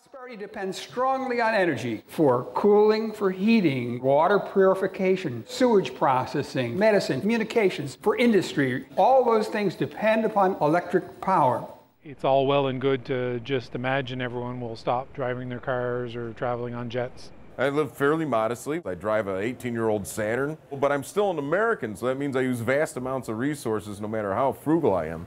Prosperity depends strongly on energy for cooling, for heating, water purification, sewage processing, medicine, communications, for industry. All those things depend upon electric power. It's all well and good to just imagine everyone will stop driving their cars or traveling on jets. I live fairly modestly. I drive an 18-year-old Saturn, but I'm still an American, so that means I use vast amounts of resources no matter how frugal I am.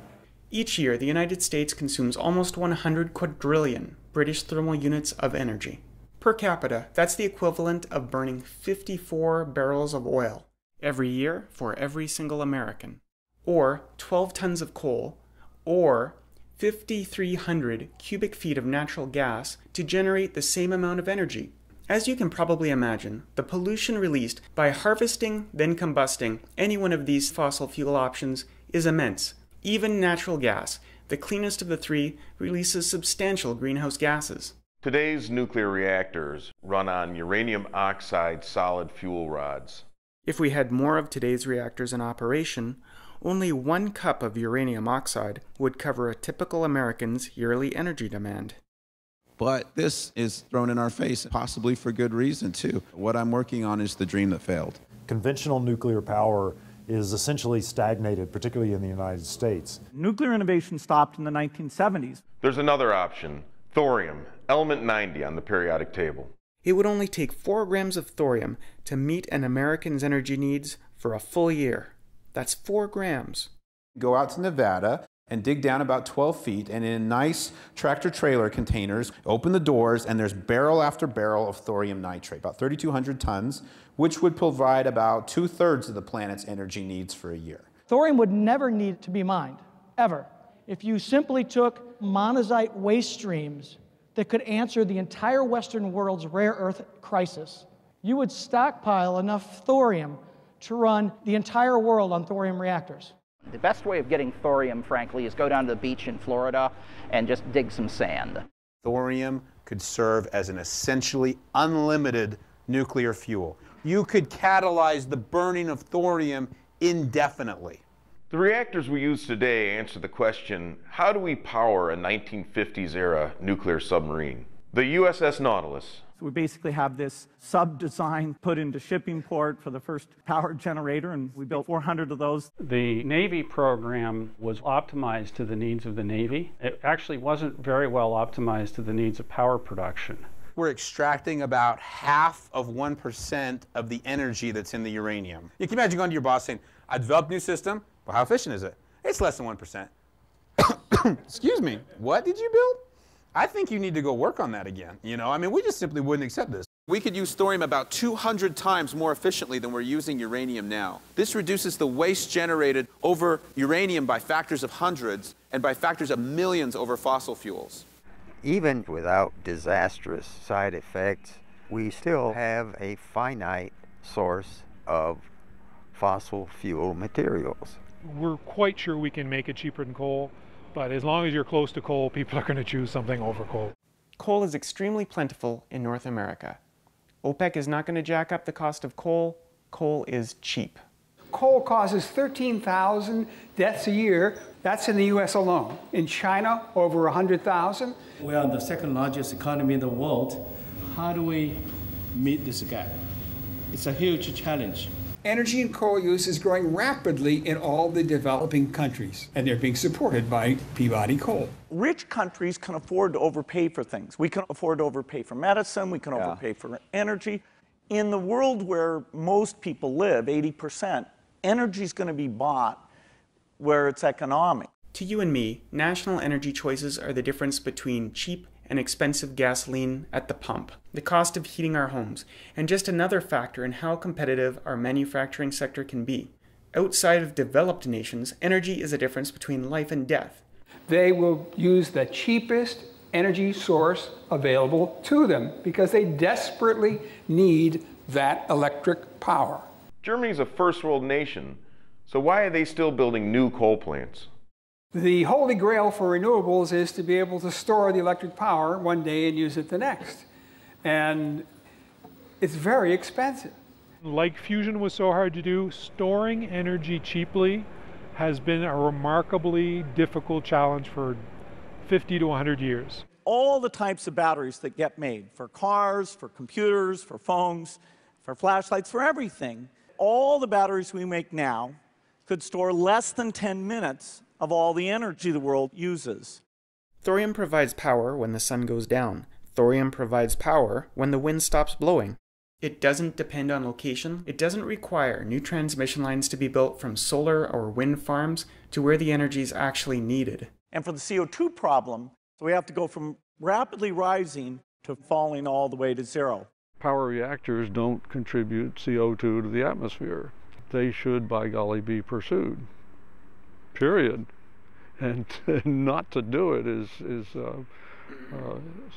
Each year, the United States consumes almost 100 quadrillion British thermal units of energy. Per capita, that's the equivalent of burning 54 barrels of oil every year for every single American, or 12 tons of coal, or 5,300 cubic feet of natural gas to generate the same amount of energy. As you can probably imagine, the pollution released by harvesting, then combusting any one of these fossil fuel options is immense. Even natural gas, the cleanest of the three, releases substantial greenhouse gases. Today's nuclear reactors run on uranium oxide solid fuel rods. If we had more of today's reactors in operation, only 1 cup of uranium oxide would cover a typical American's yearly energy demand. But this is thrown in our face, possibly for good reason, too. What I'm working on is the dream that failed. Conventional nuclear power is essentially stagnated, particularly in the United States. Nuclear innovation stopped in the 1970s. There's another option, thorium, element 90 on the periodic table. It would only take 4 grams of thorium to meet an American's energy needs for a full year. That's 4 grams. Go out to Nevada and dig down about 12 feet, and in nice tractor-trailer containers, open the doors, and there's barrel after barrel of thorium nitrate, about 3,200 tons, which would provide about 2/3 of the planet's energy needs for a year. Thorium would never need to be mined, ever, if you simply took monazite waste streams that could answer the entire Western world's rare earth crisis. You would stockpile enough thorium to run the entire world on thorium reactors. The best way of getting thorium, frankly, is go down to the beach in Florida and just dig some sand. Thorium could serve as an essentially unlimited nuclear fuel. You could catalyze the burning of thorium indefinitely. The reactors we use today answer the question, how do we power a 1950s-era nuclear submarine? The USS Nautilus. So we basically have this sub-design put into shipping port for the first power generator, and we built 400 of those. The Navy program was optimized to the needs of the Navy. It actually wasn't very well optimized to the needs of power production. We're extracting about half of 1% of the energy that's in the uranium. You can imagine going to your boss saying, I developed a new system. Well, how efficient is it? It's less than 1%. Excuse me, what did you build? I think you need to go work on that again. You know, I mean, we just simply wouldn't accept this. We could use thorium about 200 times more efficiently than we're using uranium now. This reduces the waste generated over uranium by factors of hundreds and by factors of millions over fossil fuels. Even without disastrous side effects, we still have a finite source of fossil fuel materials. We're quite sure we can make it cheaper than coal, but as long as you're close to coal, people are going to choose something over coal. Coal is extremely plentiful in North America. OPEC is not going to jack up the cost of coal. Coal is cheap. Coal causes 13,000 deaths a year. That's in the U.S. alone. In China, over 100,000. We are the second largest economy in the world. How do we meet this gap? It's a huge challenge. Energy and coal use is growing rapidly in all the developing countries, and they're being supported by Peabody Coal. Rich countries can afford to overpay for things. We can afford to overpay for medicine, we can overpay for energy. In the world where most people live, 80%, energy is going to be bought where it's economic. To you and me, national energy choices are the difference between cheap and expensive gasoline at the pump, the cost of heating our homes, and just another factor in how competitive our manufacturing sector can be. Outside of developed nations, energy is a difference between life and death. They will use the cheapest energy source available to them because they desperately need that electric power. Germany's a first world nation, so why are they still building new coal plants? The holy grail for renewables is to be able to store the electric power one day and use it the next. And it's very expensive. Like fusion was so hard to do, storing energy cheaply has been a remarkably difficult challenge for 50 to 100 years. all the types of batteries that get made for cars, for computers, for phones, for flashlights, for everything. All the batteries we make now could store less than 10 minutes of all the energy the world uses. Thorium provides power when the sun goes down. Thorium provides power when the wind stops blowing. It doesn't depend on location. It doesn't require new transmission lines to be built from solar or wind farms to where the energy is actually needed. And for the CO2 problem, so we have to go from rapidly rising to falling all the way to zero. Power reactors don't contribute CO2 to the atmosphere. They should, by golly, be pursued. Period. And not to do it is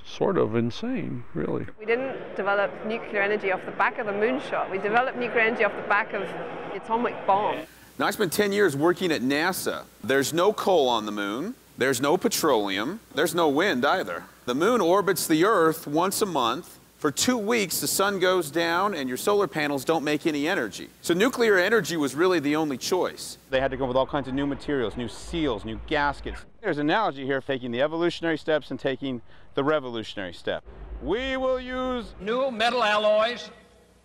sort of insane, really. We didn't develop nuclear energy off the back of the moonshot. We developed nuclear energy off the back of the atomic bomb. Now, I spent 10 years working at NASA. There's no coal on the moon. There's no petroleum. There's no wind either. The moon orbits the Earth once a month. For 2 weeks, the sun goes down and your solar panels don't make any energy. So nuclear energy was really the only choice. They had to go with all kinds of new materials, new seals, new gaskets. There's an analogy here of taking the evolutionary steps and taking the revolutionary step. We will use new metal alloys,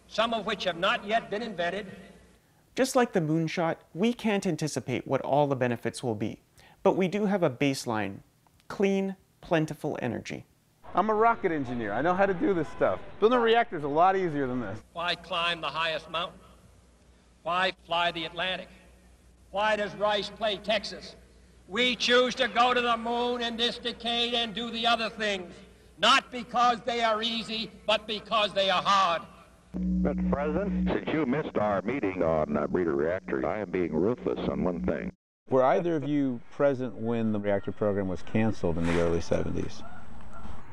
some of which have not yet been invented. Just like the moonshot, we can't anticipate what all the benefits will be. But we do have a baseline: clean, plentiful energy. I'm a rocket engineer. I know how to do this stuff. Building a reactor is a lot easier than this. Why climb the highest mountain? Why fly the Atlantic? Why does Rice play Texas? We choose to go to the moon in this decade and do the other things, not because they are easy, but because they are hard. Mr. President, since you missed our meeting on breeder reactors, I am being ruthless on one thing. Were either of you present when the reactor program was canceled in the early 70s?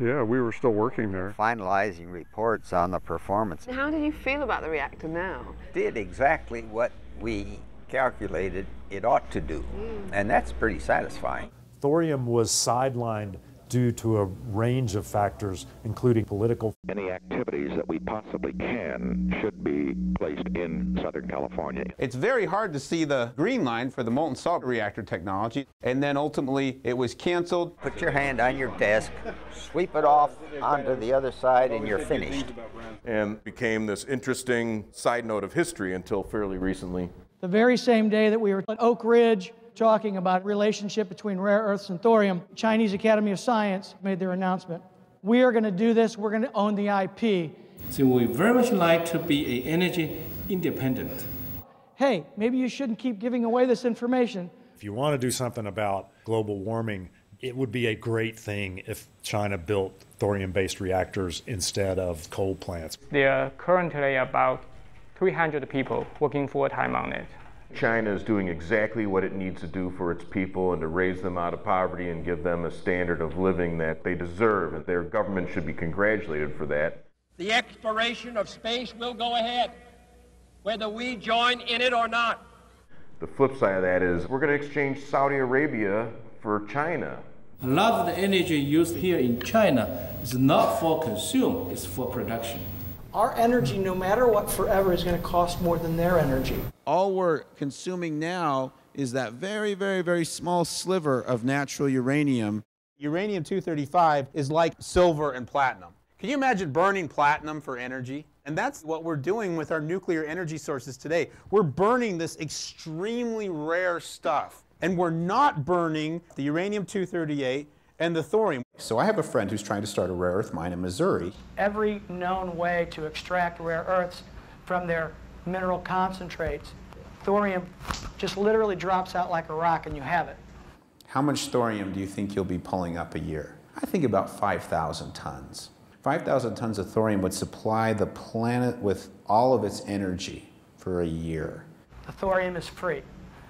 Yeah, we were still working there. Finalizing reports on the performance. How do you feel about the reactor now? Did exactly what we calculated it ought to do, and that's pretty satisfying. Thorium was sidelined due to a range of factors, including political. Any activities that we possibly can should be placed in Southern California. It's very hard to see the green line for the molten salt reactor technology, and then ultimately it was canceled. Put your hand on your desk, sweep it off onto the other side, and you're finished. And became this interesting side note of history until fairly recently. The very same day that we were at Oak Ridge talking about relationship between rare earths and thorium, Chinese Academy of Science made their announcement. We are going to do this. We're going to own the IP. So we very much like to be energy independent. Hey, maybe you shouldn't keep giving away this information. If you want to do something about global warming, it would be a great thing if China built thorium-based reactors instead of coal plants. There are currently about 300 people working full-time on it. China is doing exactly what it needs to do for its people and to raise them out of poverty and give them a standard of living that they deserve, and their government should be congratulated for that. The exploration of space will go ahead, whether we join in it or not. The flip side of that is we're going to exchange Saudi Arabia for China. A lot of the energy used here in China is not for consume, it's for production. Our energy, no matter what, forever is going to cost more than their energy. All we're consuming now is that very, very, very small sliver of natural uranium. Uranium-235 is like silver and platinum. Can you imagine burning platinum for energy? And that's what we're doing with our nuclear energy sources today. We're burning this extremely rare stuff. And we're not burning the uranium-238 and the thorium. So I have a friend who's trying to start a rare earth mine in Missouri. Every known way to extract rare earths from their mineral concentrates, thorium just literally drops out like a rock and you have it. How much thorium do you think you'll be pulling up a year? I think about 5,000 tons. 5,000 tons of thorium would supply the planet with all of its energy for a year. The thorium is free,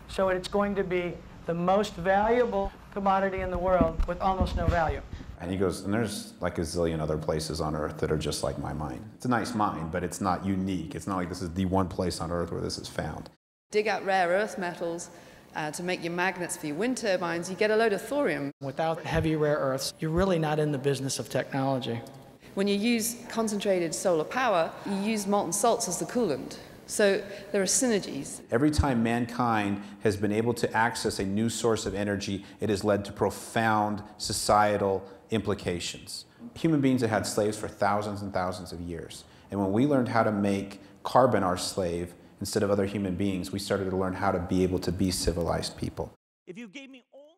so it's going to be the most valuable commodity in the world with almost no value. And he goes, and there's like a zillion other places on Earth that are just like my mine. It's a nice mine, but it's not unique. It's not like this is the one place on Earth where this is found. Dig out rare earth metals to make your magnets for your wind turbines, you get a load of thorium. Without heavy rare earths, you're really not in the business of technology. When you use concentrated solar power, you use molten salts as the coolant. So there are synergies. Every time mankind has been able to access a new source of energy, it has led to profound societal implications. Human beings have had slaves for thousands and thousands of years. And when we learned how to make carbon our slave instead of other human beings, we started to learn how to be able to be civilized people. If you gave me all